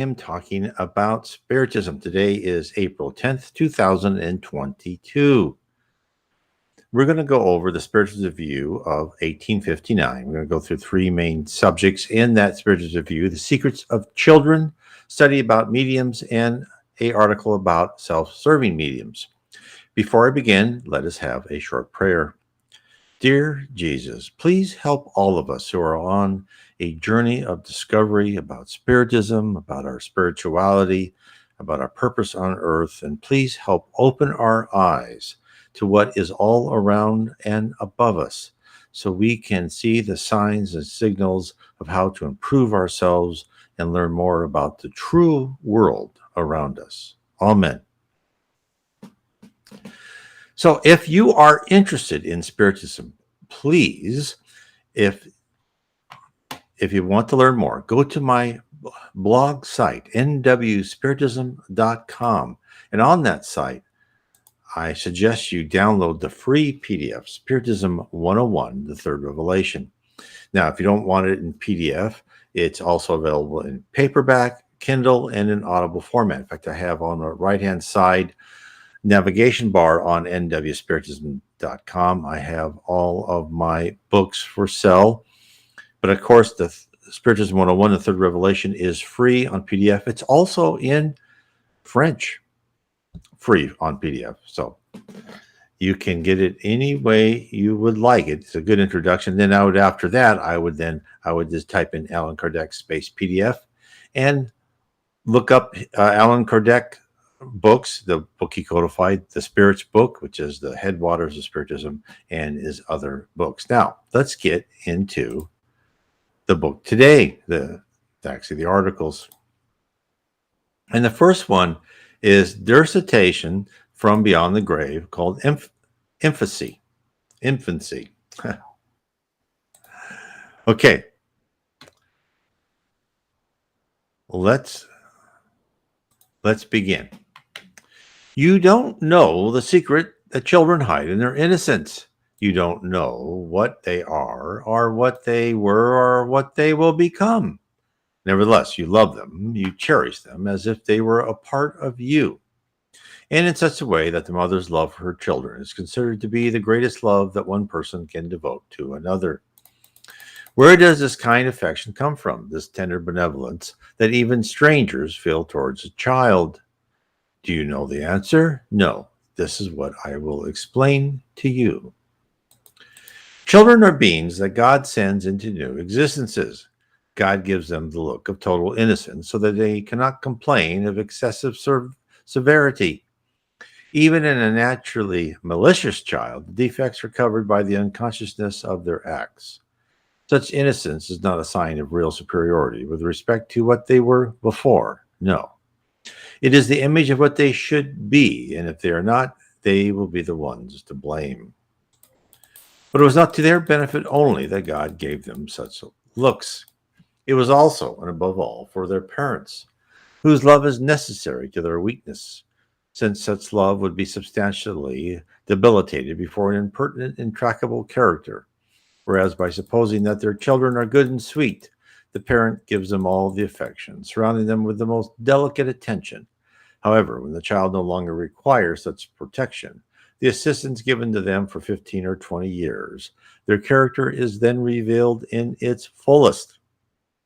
am talking about Spiritism. Today is April 10th, 2022. We're going to go over the Spiritist Review of 1859. We're going to go through three main subjects in that Spiritist Review: the secrets of children, study about mediums, and an article about self-serving mediums. Before I begin, let us have a short prayer. Dear Jesus, please help all of us who are on a journey of discovery about Spiritism, about our spirituality, about our purpose on earth, and please help open our eyes to what is all around and above us so we can see the signs and signals of how to improve ourselves and learn more about the true world around us. Amen. So if you are interested in Spiritism, please, if you want to learn more, go to my blog site, nwspiritism.com. And on that site, I suggest you download the free PDF, Spiritism 101, the Third Revelation. Now, if you don't want it in PDF, it's also available in paperback, Kindle, and in Audible format. In fact, I have on the right-hand side navigation bar on nwspiritism.com. I have all of my books for sale. But of course, the Spiritism 101, the Third Revelation, is free on PDF. It's also in French, free on PDF. So you can get it any way you would like it. It's a good introduction. Then after that, I would just type in Allan Kardec space PDF and look up Allan Kardec books, the book he codified, the Spirits book, which is the Headwaters of Spiritism, and his other books. Now, let's get into the book today, the articles. And the first one is Dissertation from Beyond the Grave, called Infancy. Okay. Let's begin. You don't know the secret that children hide in their innocence. You don't know what they are, or what they were, or what they will become. Nevertheless, you love them. You cherish them as if they were a part of you. And in such a way that the mother's love for her children is considered to be the greatest love that one person can devote to another. Where does this kind affection come from, this tender benevolence that even strangers feel towards a child? Do you know the answer? No. This is what I will explain to you. Children are beings that God sends into new existences. God gives them the look of total innocence so that they cannot complain of excessive severity. Even in a naturally malicious child, the defects are covered by the unconsciousness of their acts. Such innocence is not a sign of real superiority with respect to what they were before. No. It is the image of what they should be, and if they are not, they will be the ones to blame. But it was not to their benefit only that God gave them such looks. It was also, and above all, for their parents, whose love is necessary to their weakness, since such love would be substantially debilitated before an impertinent, intractable character. Whereas by supposing that their children are good and sweet, the parent gives them all the affection, surrounding them with the most delicate attention. However, when the child no longer requires such protection, the assistance given to them for 15 or 20 years, their character is then revealed in its fullest.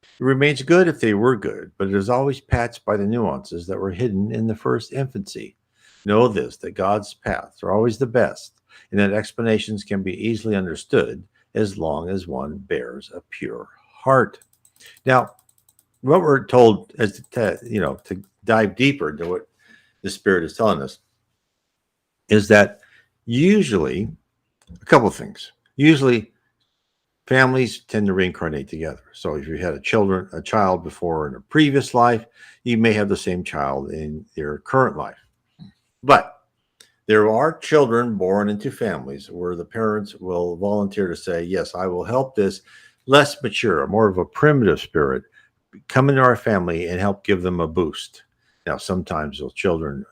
It remains good if they were good, but it is always patched by the nuances that were hidden in the first infancy. Know this, that God's paths are always the best, and that explanations can be easily understood as long as one bears a pure heart. Now, what we're told is to dive deeper into what the Spirit is telling us is that usually a couple of things. Usually families tend to reincarnate together. So if you had a child before in a previous life, you may have the same child in your current life. But there are children born into families where the parents will volunteer to say, yes, I will help this less mature, more of a primitive spirit come into our family and help give them a boost. Now, sometimes those children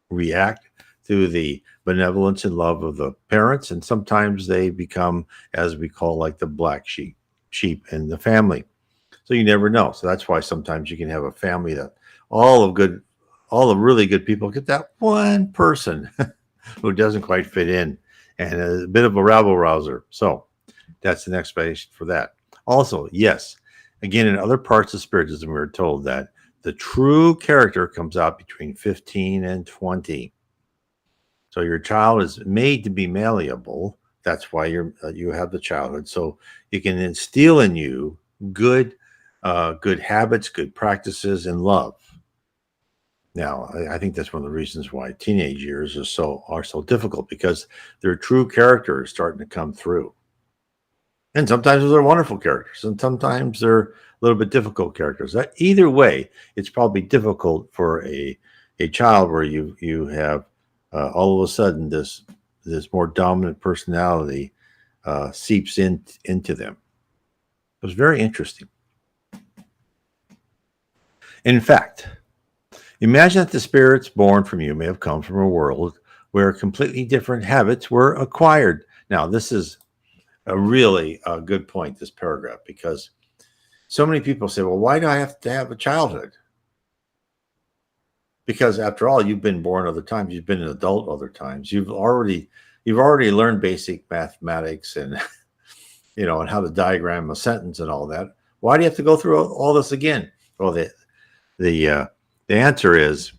react to the benevolence and love of the parents, and sometimes they become, as we call, like the black sheep in the family. So you never know. So that's why sometimes you can have a family that all of good, all the really good people get that one person who doesn't quite fit in and a bit of a rabble rouser. So that's the explanation for that. Also, yes, again, in other parts of Spiritism, we're told that the true character comes out between 15 and 20. So your child is made to be malleable. That's why you have the childhood. So you can instill in you good, good habits, good practices, and love. Now, I think that's one of the reasons why teenage years are so difficult, because their true character is starting to come through. And sometimes they're wonderful characters, and sometimes they're a little bit difficult characters. Either way, it's probably difficult for a child where you have all of a sudden this more dominant personality seeps into them. It was very interesting. In fact, imagine that the spirits born from you may have come from a world where completely different habits were acquired. Now, this is a really good point, this paragraph, because so many people say, well, why do I have to have a childhood? Because after all, you've been born other times, you've been an adult other times, you've already learned basic mathematics and and how to diagram a sentence and all that. Why do you have to go through all this again? Well, the answer is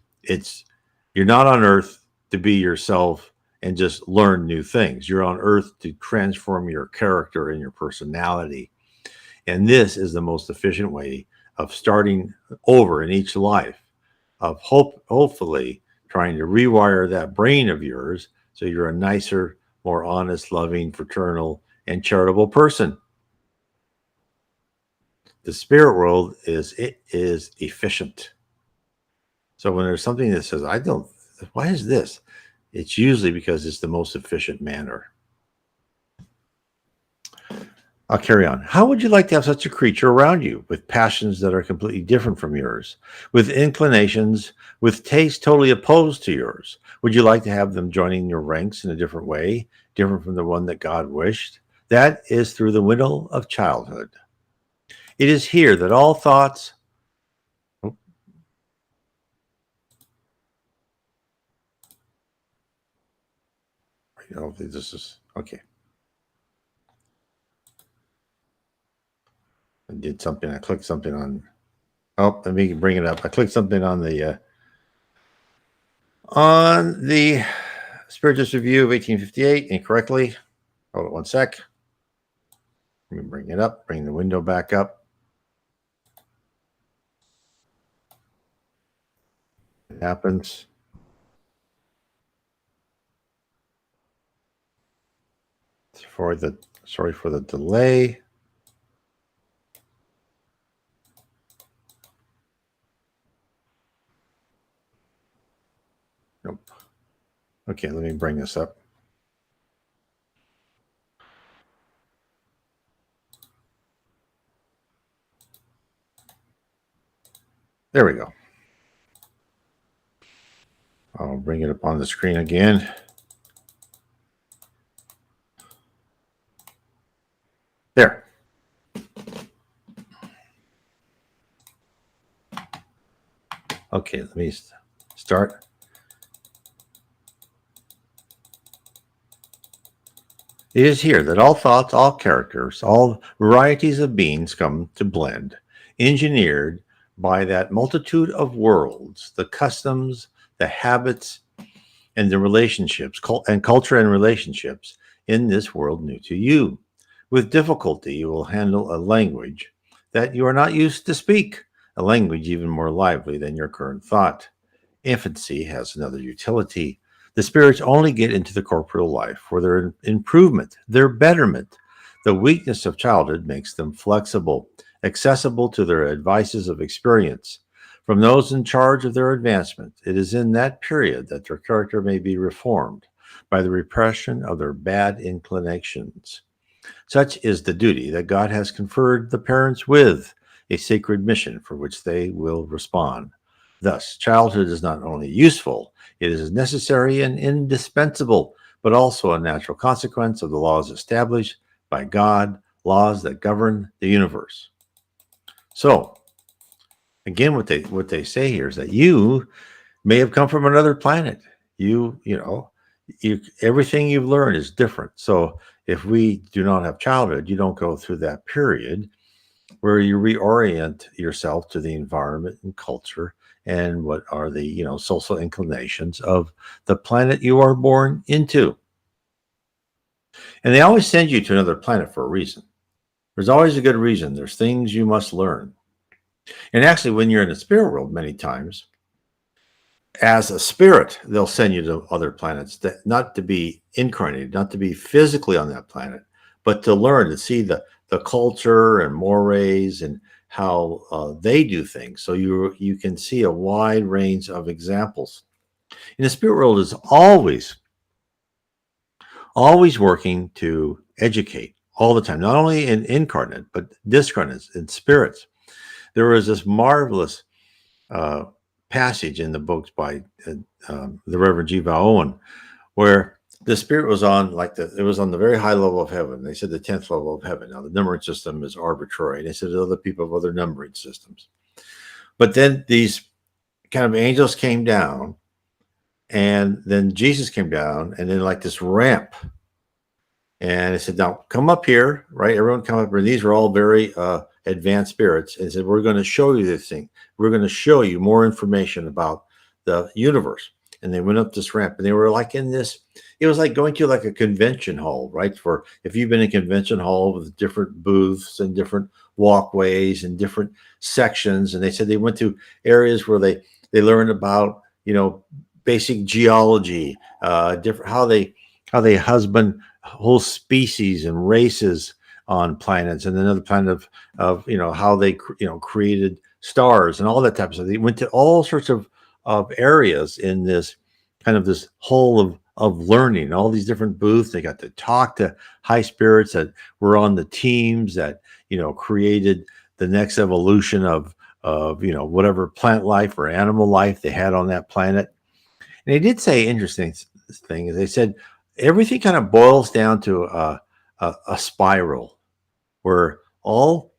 you're not on earth to be yourself and just learn new things. You're on earth to transform your character and your personality. And this is the most efficient way of starting over in each life, of hopefully trying to rewire that brain of yours so you're a nicer, more honest, loving, fraternal, and charitable person. The spirit world is efficient. So when there's something that says, why is this? It's usually because it's the most efficient manner. I'll carry on. How would you like to have such a creature around you with passions that are completely different from yours, with inclinations, with tastes totally opposed to yours? Would you like to have them joining your ranks in a different way, different from the one that God wished? That is through the window of childhood. It is here that all thoughts. I don't think this is okay. I did something. I clicked something on. Oh, let me bring it up. I clicked something on the Spiritist Review of 1858 incorrectly. Hold it 1 sec. Let me bring it up. Bring the window back up. It happens. Sorry for the delay. Nope. Okay, let me bring this up. There we go. I'll bring it up on the screen again. There. Okay, let me start. It is here that all thoughts, all characters, all varieties of beings come to blend, engineered by that multitude of worlds, the customs, the habits, and the relationships, and culture and relationships in this world new to you. With difficulty, you will handle a language that you are not used to speak, a language even more lively than your current thought. Infancy has another utility. The spirits only get into the corporeal life for their improvement, their betterment. The weakness of childhood makes them flexible, accessible to their advices of experience from those in charge of their advancement. It is in that period that their character may be reformed by the repression of their bad inclinations. Such is the duty that God has conferred the parents with, a sacred mission for which they will respond. Thus, childhood is not only useful, it is necessary and indispensable, but also a natural consequence of the laws established by God, laws that govern the universe. So again, what they say here is that you may have come from another planet. You know, everything you've learned is different. So if we do not have childhood, you don't go through that period where you reorient yourself to the environment and culture and what are the social inclinations of the planet you are born into. And they always send you to another planet for a reason. There's always a good reason. There's things you must learn. And actually, when you're in the spirit world, many times, as a spirit, they'll send you to other planets, not to be incarnated, not to be physically on that planet, but to learn, to see the culture and mores and how they do things. So you can see a wide range of examples. And the spirit world is always working to educate all the time, not only in incarnate, but discarnates and spirits. There was this marvelous passage in the books by the Reverend G. Val Owen, where the spirit was on it was on the very high level of heaven. They said the 10th level of heaven. Now the numbering system is arbitrary. They said other people have other numbering systems. But then these kind of angels came down, and then Jesus came down, and then like this ramp. And they said, now come up here, right? Everyone come up here. These are all very advanced spirits. And said, we're going to show you this thing. We're going to show you more information about the universe. And they went up this ramp, and they were like in this, it was like going to like a convention hall, right? For if you've been in a convention hall with different booths and different walkways and different sections. And they said they went to areas where they learned about, basic geology, different, how they husband whole species and races on planets, and another planet of how they created stars and all that type of stuff. They went to all sorts of areas in this kind of this whole of learning, all these different booths. They got to talk to high spirits that were on the teams that created the next evolution of whatever plant life or animal life they had on that planet. And they did say interesting thing is they said everything kind of boils down to a spiral where all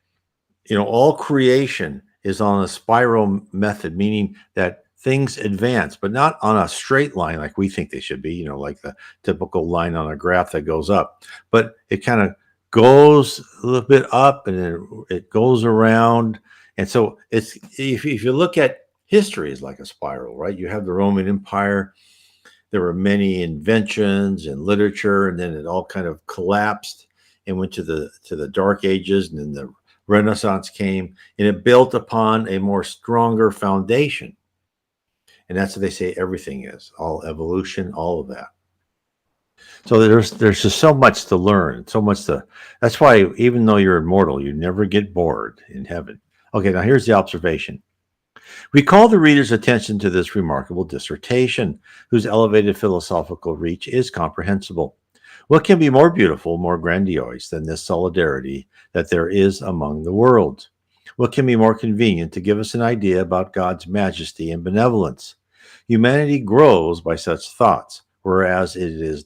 creation is on a spiral method, meaning that things advance, but not on a straight line like we think they should be, like the typical line on a graph that goes up, but it kind of goes a little bit up and then it goes around. And so it's, if you look at history is like a spiral, right? You have the Roman Empire. There were many inventions and literature, and then it all kind of collapsed and went to the Dark Ages, and then the Renaissance came, and it built upon a more stronger foundation. And that's what they say everything is, all evolution, all of that. So there's just so much to learn, so much to. That's why even though you're immortal, you never get bored in heaven. Okay, now here's the observation. We call the reader's attention to this remarkable dissertation, whose elevated philosophical reach is comprehensible. What can be more beautiful, more grandiose than this solidarity that there is among the worlds? What can be more convenient to give us an idea about God's majesty and benevolence? Humanity grows by such thoughts, whereas it is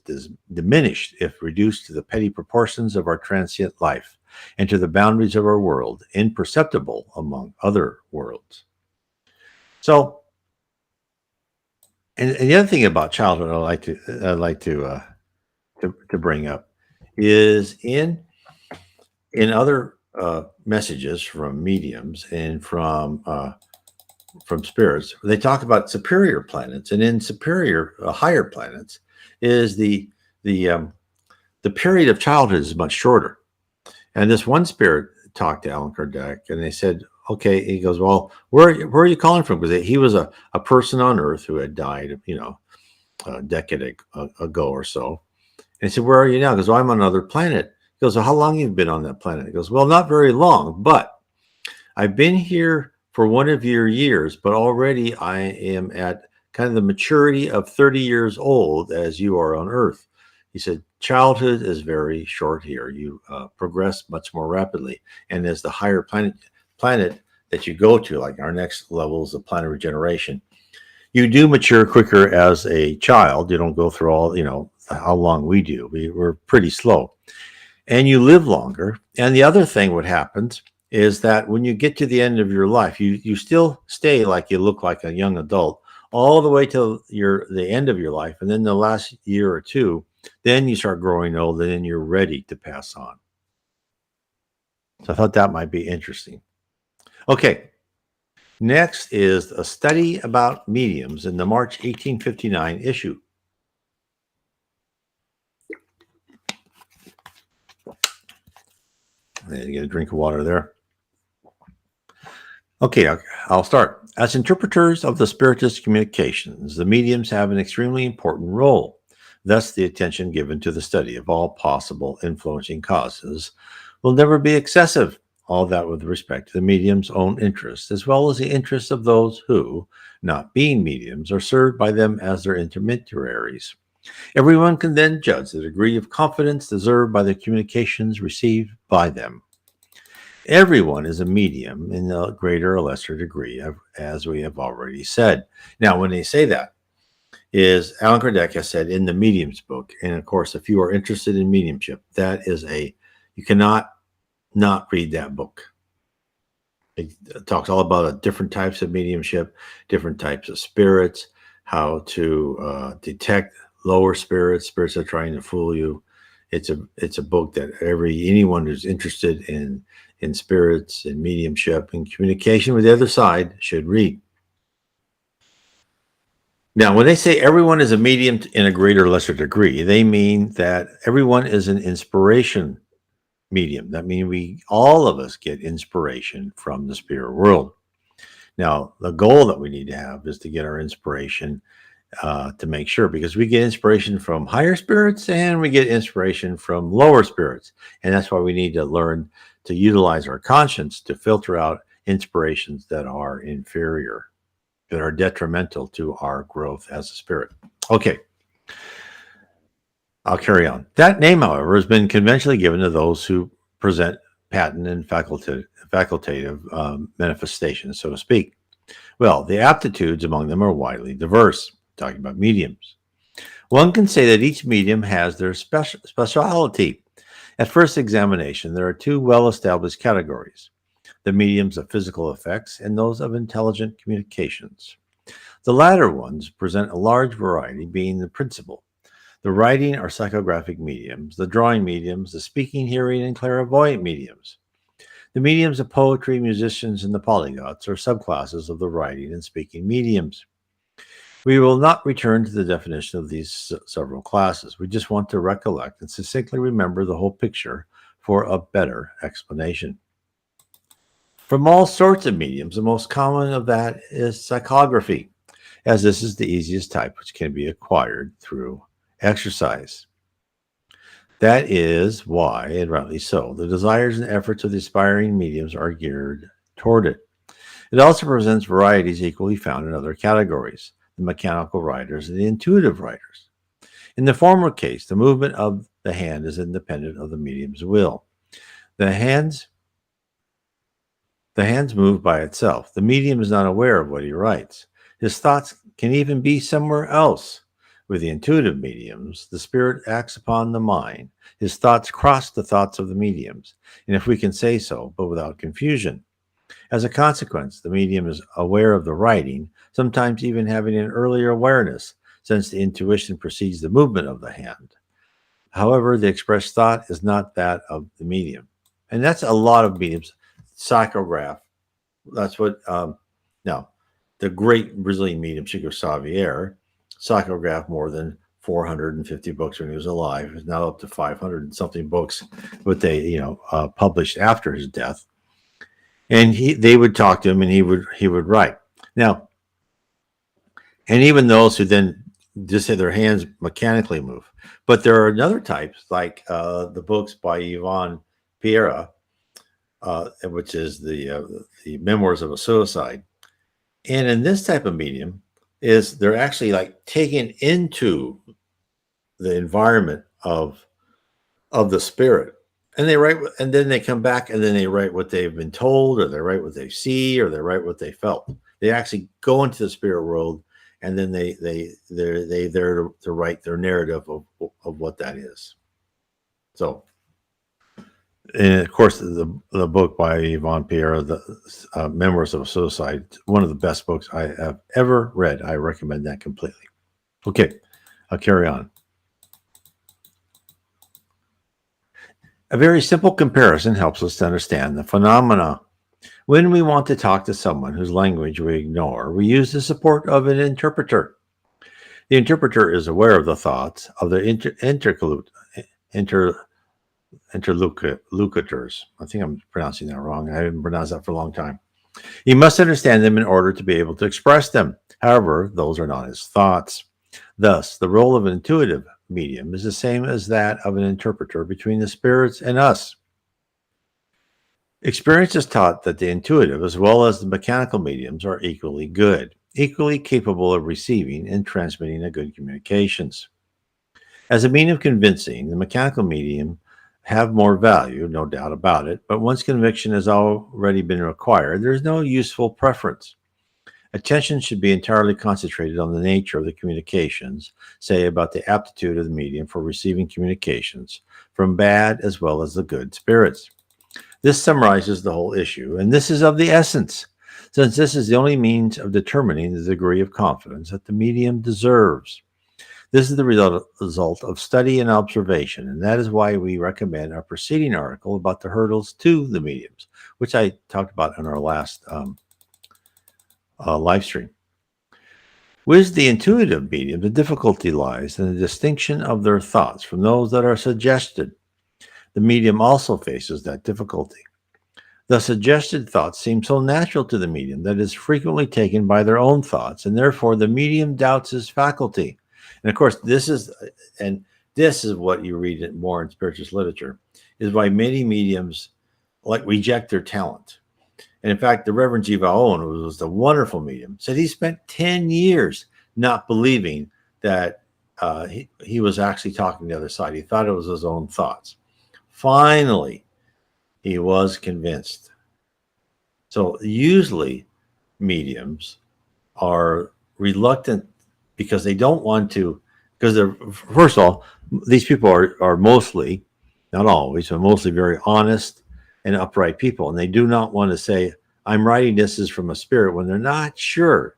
diminished if reduced to the petty proportions of our transient life and to the boundaries of our world, imperceptible among other worlds. So, and the other thing about childhood I'd like to bring up is in other messages from mediums and from spirits, they talk about superior planets, and in superior higher planets is the period of childhood is much shorter. And this one spirit talked to Allan Kardec, and they said, okay, he goes, well, where are you calling from? Because he was a person on Earth who had died, a decade ago or so. And he said, where are you now? He goes, well, I'm on another planet. He goes, well, how long have you been on that planet? He goes, well, not very long, but I've been here for one of your years, but already I am at kind of the maturity of 30 years old as you are on Earth. He said, childhood is very short here. You progress much more rapidly. And as the higher planet that you go to, like our next level is the planet regeneration, you do mature quicker as a child. You don't go through all, how long we do. We're pretty slow. And you live longer. And the other thing what happens is that when you get to the end of your life, you still stay like you look like a young adult all the way till the end of your life, and then the last year or two, then you start growing old, and then you're ready to pass on. So I thought that might be interesting. Okay, next is a study about mediums in the March 1859 issue. Get a drink of water there. Okay, I'll start. As interpreters of the Spiritist communications, the mediums have an extremely important role. Thus, the attention given to the study of all possible influencing causes will never be excessive, all that with respect to the medium's own interests, as well as the interests of those who, not being mediums, are served by them as their intermediaries. Everyone can then judge the degree of confidence deserved by the communications received by them. Everyone is a medium in a greater or lesser degree, as we have already said. Now, when they say that, is Allan Kardec has said in the Medium's book, and of course, if you are interested in mediumship, that is you cannot not read that book. It talks all about different types of mediumship, different types of spirits, how to detect lower spirits that are trying to fool you. It's a book that anyone who's interested in spirits and mediumship and communication with the other side should read. Now, when they say everyone is a medium in a greater or lesser degree, they mean that everyone is an inspiration medium. That means all of us get inspiration from the spirit world. Now, the goal that we need to have is to get our inspiration to make sure, because we get inspiration from higher spirits and we get inspiration from lower spirits. And that's why we need to learn to utilize our conscience to filter out inspirations that are inferior, that are detrimental to our growth as a spirit. Okay, I'll carry on. That name, however, has been conventionally given to those who present patent and facultative manifestations, so to speak. Well, the aptitudes among them are widely diverse. Talking about mediums, one can say that each medium has their speciality. At first examination, there are two well-established categories: the mediums of physical effects and those of intelligent communications. The latter ones present a large variety, being the principal. The writing or psychographic mediums, the drawing mediums, the speaking, hearing, and clairvoyant mediums. The mediums of poetry, musicians, and the polyglots are subclasses of the writing and speaking mediums. We will not return to the definition of these several classes. We just want to recollect and succinctly remember the whole picture for a better explanation. From all sorts of mediums, the most common of that is psychography, as this is the easiest type, which can be acquired through exercise. That is why, and rightly so, the desires and efforts of the aspiring mediums are geared toward it. It also presents varieties equally found in other categories: the mechanical writers and the intuitive writers. In the former case, the movement of the hand is independent of the medium's will. The hands move by itself. The medium is not aware of what he writes. His thoughts can even be somewhere else. With the intuitive mediums, the spirit acts upon the mind. His thoughts cross the thoughts of the mediums, and if we can say so, but without confusion. As a consequence, the medium is aware of the writing, sometimes even having an earlier awareness, since the intuition precedes the movement of the hand. However, the expressed thought is not that of the medium. And that's a lot of mediums. Psychograph, that's what, now, the great Brazilian medium, Chico Xavier, psychographed more than 450 books when he was alive. He's now up to 500 and something books, but they, published after his death. And they would talk to him, and he would write. Now, and even those who then just say their hands mechanically move. But there are other types, like the books by Yvonne Pereira, which is the Memoirs of a Suicide. And in this type of medium, they're actually like taken into the environment of the spirit. And they write, and then they come back, and then they write what they've been told, or they write what they see, or they write what they felt. They actually go into the spirit world, and then they're there to write their narrative of what that is. So And of course, the book by Yvonne Pierre, the Memoirs of Suicide, one of the best books I have ever read. I recommend that completely. Okay, I'll carry on. A very simple comparison helps us to understand the phenomena. When we want to talk to someone whose language we ignore, we use the support of an interpreter. The interpreter is aware of the thoughts of the inter, interlocutors. I think I'm pronouncing that wrong. I haven't pronounced that for a long time. He must understand them in order to be able to express them. However, those are not his thoughts. Thus, the role of an intuitive medium is the same as that of an interpreter between the spirits and us. Experience has taught that the intuitive as well as the mechanical mediums are equally good, equally capable of receiving and transmitting a good communications. As a means of convincing, the mechanical medium have more value, no doubt about it, but once conviction has already been acquired, there is no useful preference. Attention should be entirely concentrated on the nature of the communications, say about the aptitude of the medium for receiving communications from bad as well as the good spirits. This summarizes the whole issue, and this is of the essence, since this is the only means of determining the degree of confidence that the medium deserves. This is the result of study and observation, and that is why we recommend our preceding article about the hurdles to the mediums, which I talked about in our last live stream. With the intuitive medium, the difficulty lies in the distinction of their thoughts from those that are suggested. The medium also faces that difficulty. The suggested thoughts seem so natural to the medium that it is frequently taken by their own thoughts, and therefore the medium doubts his faculty. And of course, this is what you read it more in spiritualist literature, is why many mediums reject their talent. And in fact, the Reverend Jiva Owen, who was a wonderful medium, said he spent 10 years not believing that he was actually talking to the other side. He thought it was his own thoughts. Finally, he was convinced. So usually mediums are reluctant because they don't want to, because they're, first of all, these people are mostly, not always, but mostly very honest and upright people. And they do not want to say, I'm writing this as from a spirit when they're not sure.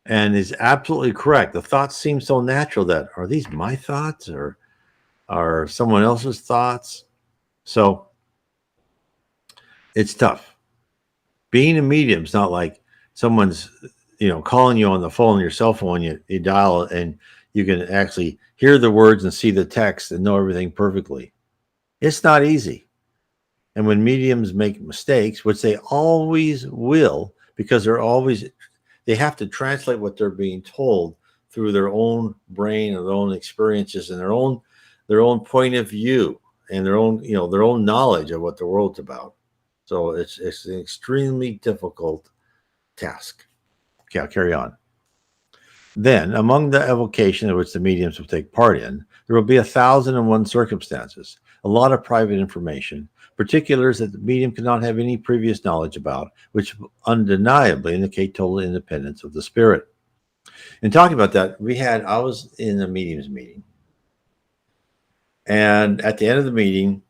And is absolutely correct. The thoughts seem so natural that, are these my thoughts or are someone else's thoughts? So it's tough. Being a medium is not like someone's, calling you on the phone, your cell phone, you dial it and you can actually hear the words and see the text and know everything perfectly. It's not easy. And when mediums make mistakes, which they always will, because they have to translate what they're being told through their own brain or their own experiences and their own point of view and their own knowledge of what the world's about. So it's an extremely difficult task. Okay, I'll carry on. Then, among the evocation in which the mediums will take part in, there will be 1,001 circumstances, a lot of private information, particulars that the medium cannot have any previous knowledge about, which undeniably indicate total independence of the spirit. And talking about that, I was in a medium's meeting, and at the end of the meeting,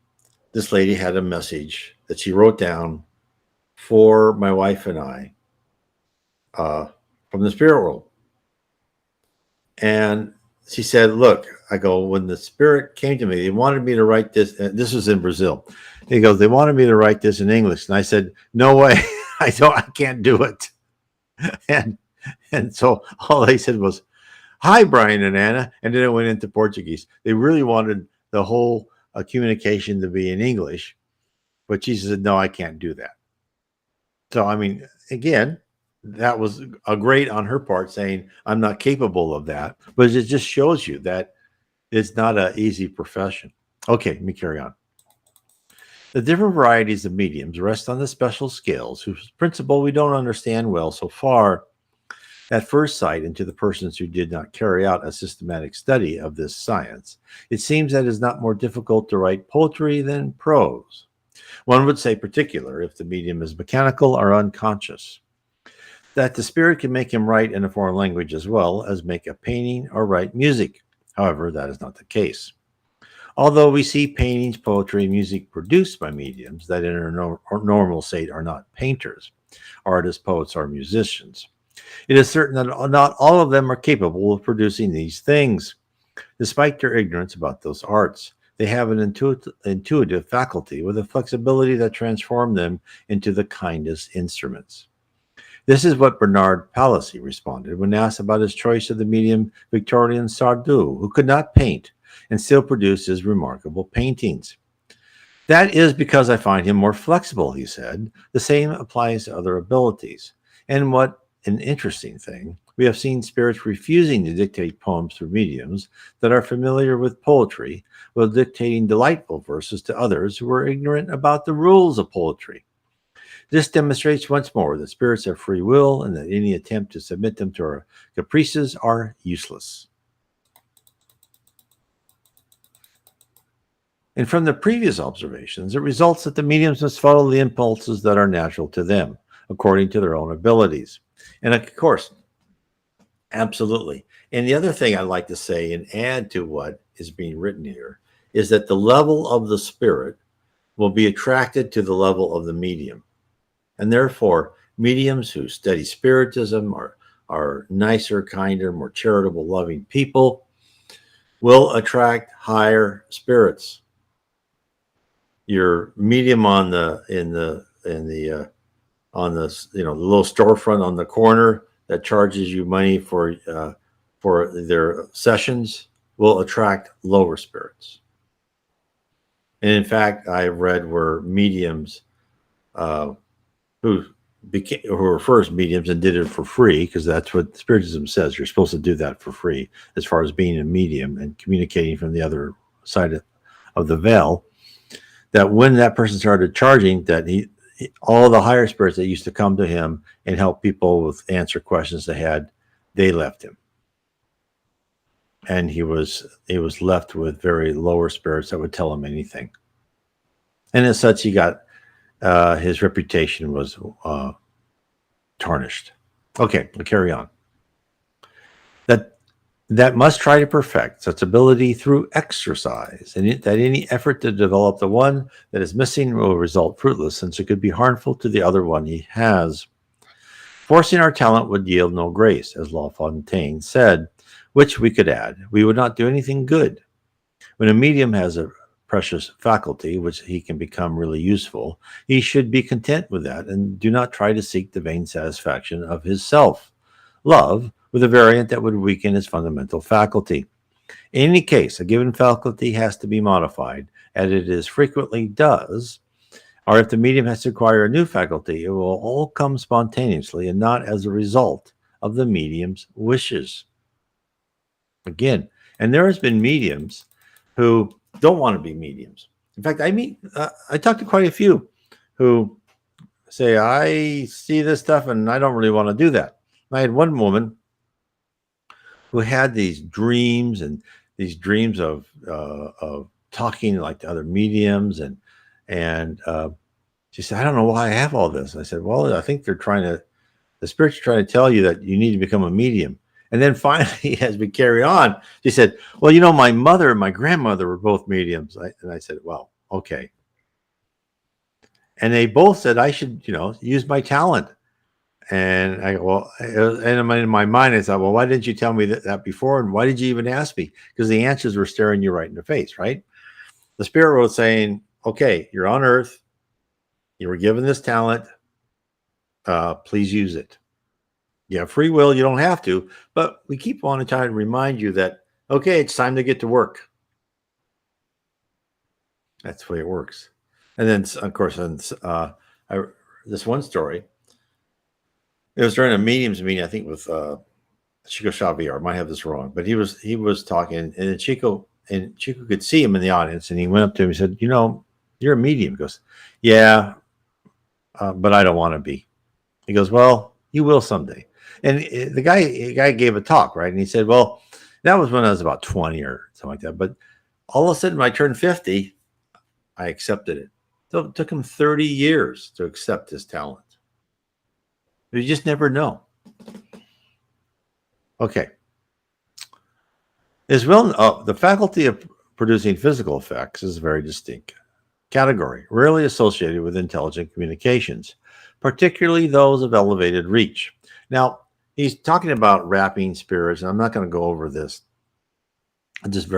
this lady had a message that she wrote down for my wife and I from the spirit world. And she said, look, I go, when the spirit came to me, they wanted me to write this. This was in Brazil. He goes, they wanted me to write this in English. And I said, no way. I can't do it. And so all they said was, hi, Brian and Anna. And then it went into Portuguese. They really wanted the whole communication to be in English. But she said, no, I can't do that. So, I mean, again, that was a great on her part saying, I'm not capable of that. But it just shows you that it's not an easy profession. Okay, let me carry on. The different varieties of mediums rest on the special scales whose principle we don't understand well so far. At first sight into the persons who did not carry out a systematic study of this science, it seems that it is not more difficult to write poetry than prose. One would say particular if the medium is mechanical or unconscious, that the spirit can make him write in a foreign language as well as make a painting or write music. However, that is not the case. Although we see paintings, poetry, and music produced by mediums that in their normal state are not painters, artists, poets, or musicians, it is certain that not all of them are capable of producing these things. Despite their ignorance about those arts, they have an intuitive faculty with a flexibility that transforms them into the kindest instruments. This is what Bernard Palissy responded when asked about his choice of the medium Victorien Sardou, who could not paint and still produced his remarkable paintings. That is because I find him more flexible, he said. The same applies to other abilities. And what an interesting thing, we have seen spirits refusing to dictate poems through mediums that are familiar with poetry, while dictating delightful verses to others who are ignorant about the rules of poetry. This demonstrates once more that spirits have free will and that any attempt to submit them to our caprices are useless. And from the previous observations, it results that the mediums must follow the impulses that are natural to them, according to their own abilities. And of course, absolutely. And the other thing I'd like to say and add to what is being written here is that the level of the spirit will be attracted to the level of the medium. And therefore, mediums who study Spiritism are nicer, kinder, more charitable, loving people will attract higher spirits. Your medium on the on the the little storefront on the corner that charges you money for their sessions will attract lower spirits. And in fact, I've read where mediums who were first mediums and did it for free, because that's what Spiritism says. You're supposed to do that for free as far as being a medium and communicating from the other side of the veil. That when that person started charging, that all the higher spirits that used to come to him and help people with answer questions they had, they left him. And he was left with very lower spirits that would tell him anything. And as such, he got his reputation was tarnished. Okay, we'll carry on. That must try to perfect such ability through exercise, and that any effort to develop the one that is missing will result fruitless, since it could be harmful to the other one he has. Forcing our talent would yield no grace, as La Fontaine said, which we could add, we would not do anything good. When a medium has a precious faculty, which he can become really useful, he should be content with that and do not try to seek the vain satisfaction of his self-love with a variant that would weaken his fundamental faculty. In any case, a given faculty has to be modified, as it is frequently does, or if the medium has to acquire a new faculty, it will all come spontaneously and not as a result of the medium's wishes. Again, and there has been mediums who don't want to be mediums. In fact, I talked to quite a few who say, I see this stuff and I don't really want to do that. I had one woman who had these dreams of talking like to other mediums, and she said, I don't know why I have all this. And I said, well, I think the spirits are trying to tell you that you need to become a medium. And then finally, as we carry on, she said, well, my mother and my grandmother were both mediums. And I said, well, okay. And they both said I should, use my talent. And I go, well, and in my mind, I thought, well, why didn't you tell me that before? And why did you even ask me? Because the answers were staring you right in the face, right? The spirit was saying, okay, you're on earth. You were given this talent. Please use it. You have free will. You don't have to. But we keep on trying to remind you that, okay, it's time to get to work. That's the way it works. And then, of course, this one story, it was during a mediums meeting, I think, with Chico Xavier. I might have this wrong, but he was talking, and then Chico could see him in the audience, and he went up to him and said, you're a medium. He goes, yeah, but I don't want to be. He goes, well, you will someday. And the guy gave a talk, right? And he said, well, that was when I was about 20 or something like that. But all of a sudden, when I turned 50, I accepted it. So it took him 30 years to accept his talent. You just never know. Okay. The faculty of producing physical effects is a very distinct category, rarely associated with intelligent communications, particularly those of elevated reach. Now, he's talking about wrapping spirits, and I'm not going to go over this. Just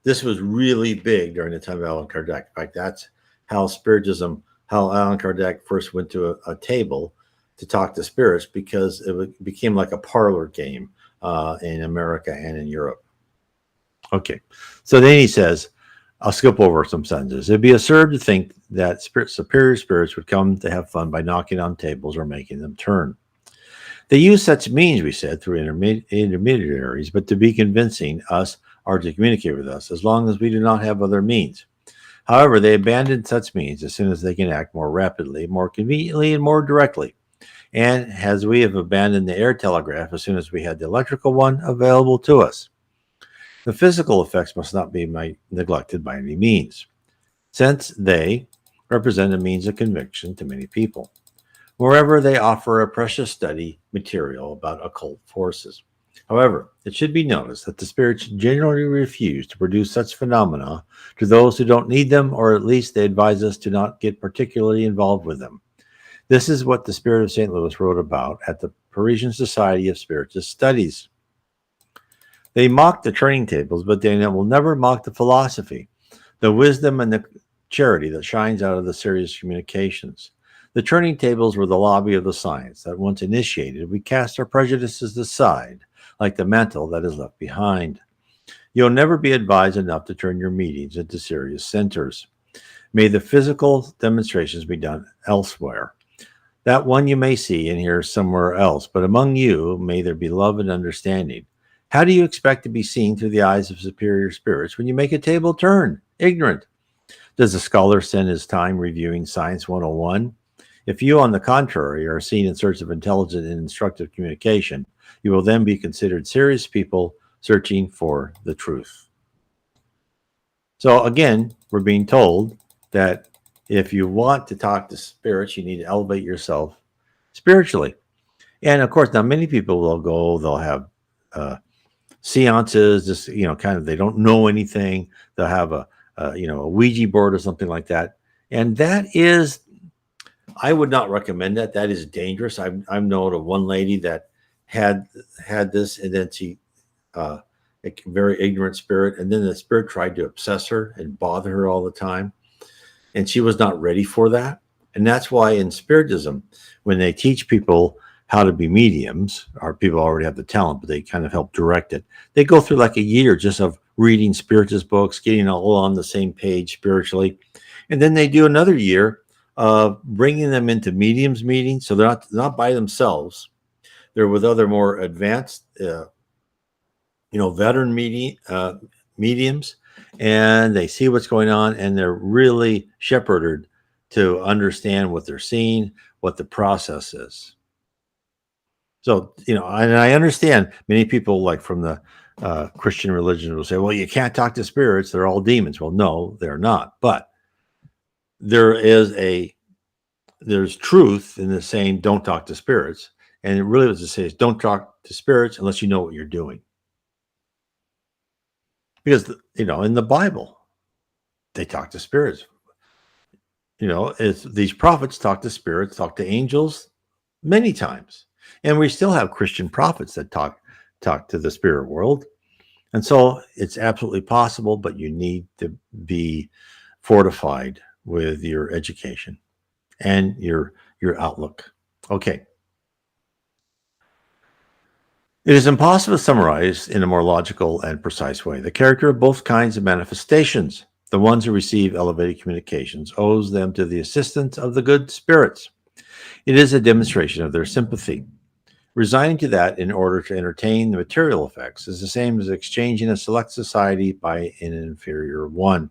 this was really big during the time of Allan Kardec. In fact, that's how Spiritism, how Allan Kardec first went to a table to talk to spirits, because it became like a parlor game in America and in Europe. Okay, so then he says, I'll skip over some sentences. It'd be absurd to think that superior spirits would come to have fun by knocking on tables or making them turn. They use such means, we said, through intermediaries, but to be convincing us or to communicate with us, as long as we do not have other means. However, they abandon such means as soon as they can act more rapidly, more conveniently, and more directly. And as we have abandoned the air telegraph as soon as we had the electrical one available to us. The physical effects must not be neglected by any means, since they represent a means of conviction to many people. Moreover, they offer a precious study material about occult forces. However, it should be noticed that the spirits generally refuse to produce such phenomena to those who don't need them, or at least they advise us to not get particularly involved with them. This is what the Spirit of St. Louis wrote about at the Parisian Society of Spiritist Studies. They mock the turning tables, but they will never mock the philosophy, the wisdom, and the charity that shines out of the serious communications. The turning tables were the lobby of the science that, once initiated, we cast our prejudices aside, like the mantle that is left behind. You'll never be advised enough to turn your meetings into serious centers. May the physical demonstrations be done elsewhere. That one you may see and hear somewhere else, but among you may there be love and understanding. How do you expect to be seen through the eyes of superior spirits when you make a table turn? Ignorant. Does the scholar spend his time reviewing Science 101? If you, on the contrary, are seen in search of intelligent and instructive communication, you will then be considered serious people searching for the truth. So again, we're being told that if you want to talk to spirits, you need to elevate yourself spiritually. And of course, now many people will go, they'll have seances, just, kind of, they don't know anything. They'll have a Ouija board or something like that. And that is, I would not recommend that. That is dangerous. I've known of one lady that had this, and then she, a very ignorant spirit, and then the spirit tried to obsess her and bother her all the time. And she was not ready for that. And that's why in Spiritism, when they teach people how to be mediums, or people already have the talent, but they kind of help direct it, they go through like a year just of reading Spiritist books, getting all on the same page spiritually. And then they do another year of bringing them into mediums meetings. So they're not by themselves. They're with other more advanced, veteran mediums, and they see what's going on, and they're really shepherded to understand what they're seeing, what the process is. So, and I understand many people, like from the Christian religion, will say, well, you can't talk to spirits. They're all demons. Well, no, they're not. But there's truth in the saying, don't talk to spirits. And it really was to say, don't talk to spirits unless you know what you're doing. Because, in the Bible, they talk to spirits. These prophets talk to spirits, talk to angels many times. And we still have Christian prophets that talk to the spirit world. And so it's absolutely possible, but you need to be fortified with your education and your outlook. Okay. It is impossible to summarize in a more logical and precise way the character of both kinds of manifestations. The ones who receive elevated communications owes them to the assistance of the good spirits. It is a demonstration of their sympathy. Resigning to that in order to entertain the material effects is the same as exchanging a select society by an inferior one.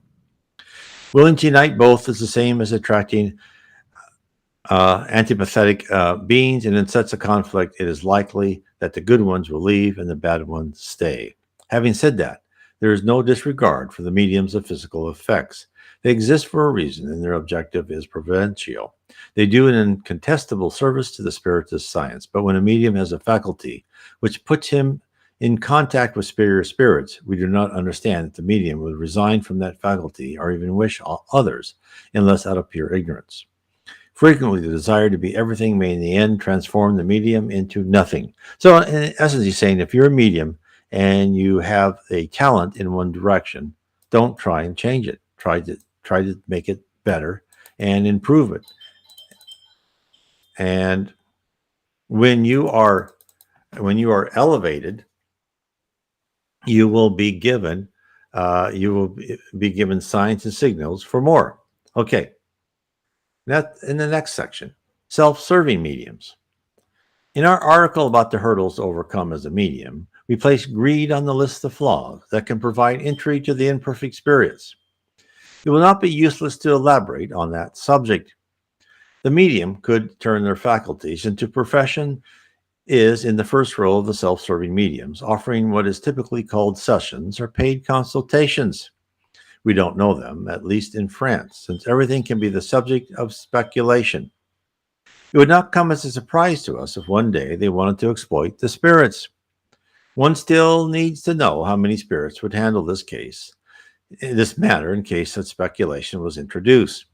Willing to unite both is the same as attracting antipathetic beings, and in such a conflict, it is likely that the good ones will leave and the bad ones stay. Having said that, there is no disregard for the mediums of physical effects. They exist for a reason, and their objective is providential. They do an incontestable service to the Spiritist science, but when a medium has a faculty which puts him In contact with superior spirits, we do not understand that the medium would resign from that faculty or even wish others, unless out of pure ignorance. Frequently, the desire to be everything may in the end transform the medium into nothing. So, in essence, he's saying if you're a medium and you have a talent in one direction, don't try and change it. Try to make it better and improve it. And when you are elevated, you will be given signs and signals for more. Okay. That in the next section, self-serving mediums. In our article about the hurdles to overcome as a medium, we place greed on the list of flaws that can provide entry to the imperfect spirits. It will not be useless to elaborate on that subject. The medium could turn their faculties into profession is in the first row of the self-serving mediums, offering what is typically called sessions or paid consultations. We don't know them, at least in France, since everything can be the subject of speculation. It would not come as a surprise to us if one day they wanted to exploit the spirits. One still needs to know how many spirits would handle this matter in case such speculation was introduced.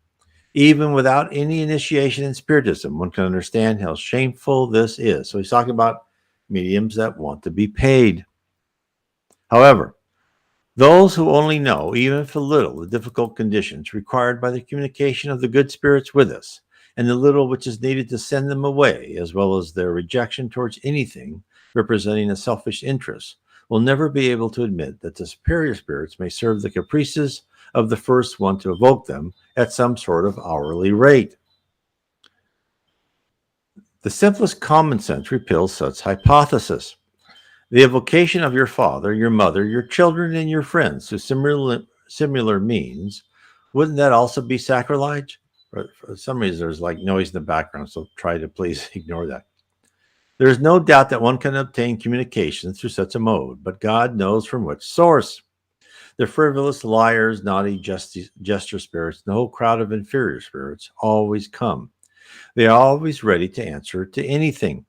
Even without any initiation in Spiritism, one can understand how shameful this is. So he's talking about mediums that want to be paid. However, those who only know, even if a little, the difficult conditions required by the communication of the good spirits with us, and the little which is needed to send them away, as well as their rejection towards anything representing a selfish interest, will never be able to admit that the superior spirits may serve the caprices of the first one to evoke them at some sort of hourly rate. The simplest common sense repels such hypothesis. The evocation of your father, your mother, your children, and your friends through similar means, wouldn't that also be sacrilege? For some reason, there's like noise in the background, so try to please ignore that. There is no doubt that one can obtain communication through such a mode, but God knows from which source. The frivolous liars, naughty gesture spirits, the whole crowd of inferior spirits always come. They are always ready to answer to anything.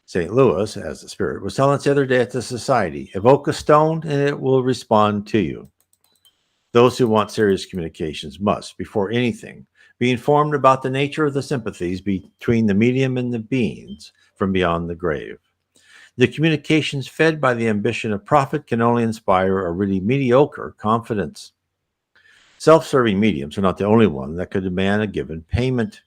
St. Louis, as the spirit, was telling us the other day at the society, evoke a stone and it will respond to you. Those who want serious communications must, before anything, be informed about the nature of the sympathies between the medium and the beings from beyond the grave. The communications fed by the ambition of profit can only inspire a really mediocre confidence. Self-serving mediums are not the only one that could demand a given payment.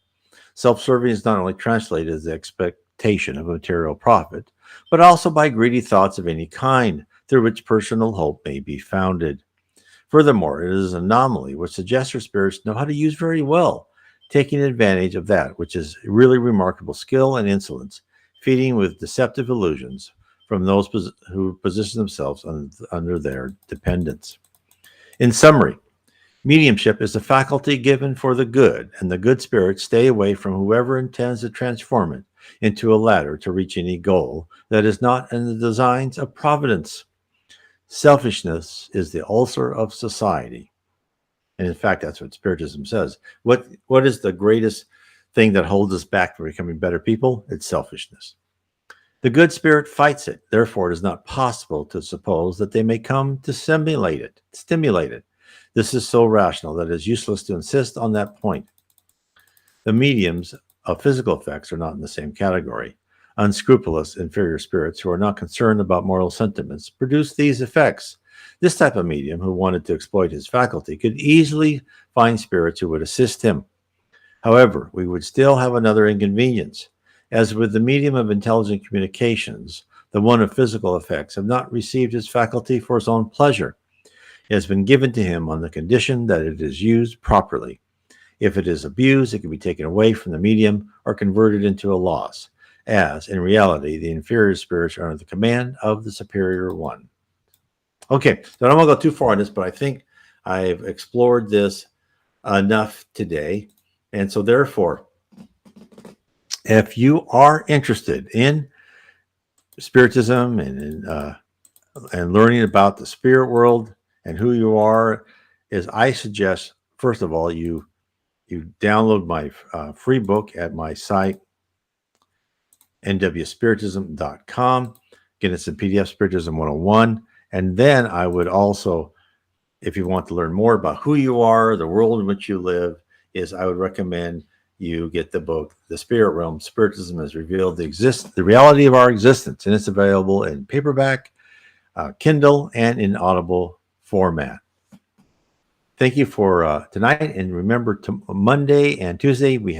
Self-serving is not only translated as the expectation of material profit, but also by greedy thoughts of any kind, through which personal hope may be founded. Furthermore, it is an anomaly which the gesture spirits know how to use very well, taking advantage of that which is really remarkable skill and insolence, feeding with deceptive illusions from those who position themselves under their dependence. In summary, mediumship is a faculty given for the good, and the good spirits stay away from whoever intends to transform it into a ladder to reach any goal that is not in the designs of providence. Selfishness is the ulcer of society. And in fact, that's what Spiritism says. What is the greatest thing that holds us back from becoming better people? It's selfishness. The good spirit fights it. Therefore, it is not possible to suppose that they may come to stimulate it. This is so rational that it is useless to insist on that point. The mediums of physical effects are not in the same category. Unscrupulous inferior spirits who are not concerned about moral sentiments produce these effects. This type of medium who wanted to exploit his faculty could easily find spirits who would assist him. However, we would still have another inconvenience. As with the medium of intelligent communications, the one of physical effects have not received his faculty for his own pleasure. It has been given to him on the condition that it is used properly. If it is abused, it can be taken away from the medium or converted into a loss, as, in reality, the inferior spirits are under the command of the superior one. Okay, so I don't want to go too far on this, but I think I've explored this enough today. And so therefore, if you are interested in Spiritism and learning about the spirit world and who you are, is I suggest, first of all, you download my free book at my site, nwspiritism.com. Again, it's in PDF, Spiritism 101. And then I would also, if you want to learn more about who you are, the world in which you live, I would recommend you get the book, The Spirit Realm, Spiritism has revealed the reality of our existence. And it's available in paperback, Kindle, and in Audible format. Thank you for tonight. And remember, Monday and Tuesday, we